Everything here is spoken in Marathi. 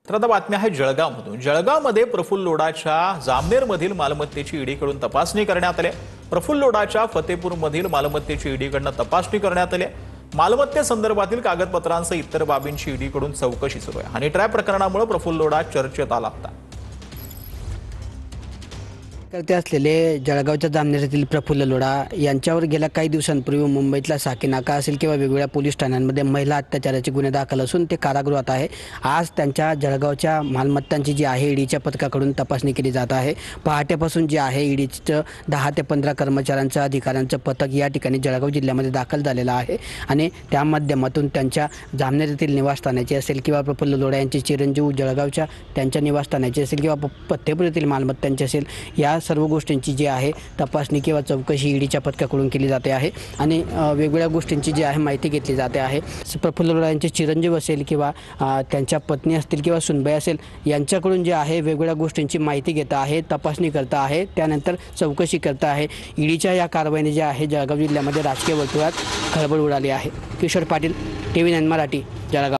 तर आता बातमी आहे जळगावमधून। जळगावमध्ये प्रफुल्ल लोढाच्या जामनेरमधील मालमत्तेची ईडीकडून तपासणी करण्यात आली। प्रफुल्ल लोढाच्या फतेपूरमधील मालमत्तेची ईडीकडून तपासणी करण्यात आली। मालमत्तेसंदर्भातील कागदपत्रांसह इतर बाबींची ईडीकडून चौकशी सुरू आहे। हनी ट्रॅप प्रकरणामुळे प्रफुल्ल लोढा चर्चेत आला होता। करते असलेले जळगावच्या जामनेरातील प्रफुल्ल लोढा यांच्यावर गेल्या काही दिवसांपूर्वी मुंबईतला साकीनाका असेल किंवा वेगवेगळ्या पोलीस ठाण्यांमध्ये महिला अत्याचाराचे गुन्हे दाखल असून ते कारागृहात आहे। आज त्यांच्या जळगावच्या मालमत्तांची जी आहे ईडीच्या पथकाकडून तपासणी केली जात आहे। पहाटेपासून जे आहे ईडीचं 10 ते 15 कर्मचाऱ्यांचं अधिकाऱ्यांचं पथक या ठिकाणी जळगाव जिल्ह्यामध्ये दाखल झालेलं आहे आणि त्या माध्यमातून त्यांच्या जामनेरातील निवासस्थानाची असेल किंवा प्रफुल्ल लोढा यांची चिरंजीव जळगावच्या त्यांच्या निवासस्थानाची असेल किंवा फतेपूर मालमत्तांची असेल या सर्व गोष्टींची जी आहे तपासणी किंवा चौकशी ईडीच्या पथकाकडून केली जाते आहे आणि वेगवेगळ्या गोष्टींची जी आहे माहिती घेतली जाते आहे। प्रफुल्ल लोढा यांचे चिरंजीव असेल किंवा त्यांच्या पत्नी असतील किंवा सुनबाई असेल यांच्याकडून जे आहे वेगवेगळ्या गोष्टींची माहिती घेत आहे, तपासणी करत आहे, त्यानंतर चौकशी करत आहे। ईडीच्या या कारवाईने जे आहे जळगाव जिल्ह्यामध्ये राजकीय वर्तुळात खळबळ उडाली आहे। किशोर पाटील, TV9 मराठी, जळगाव।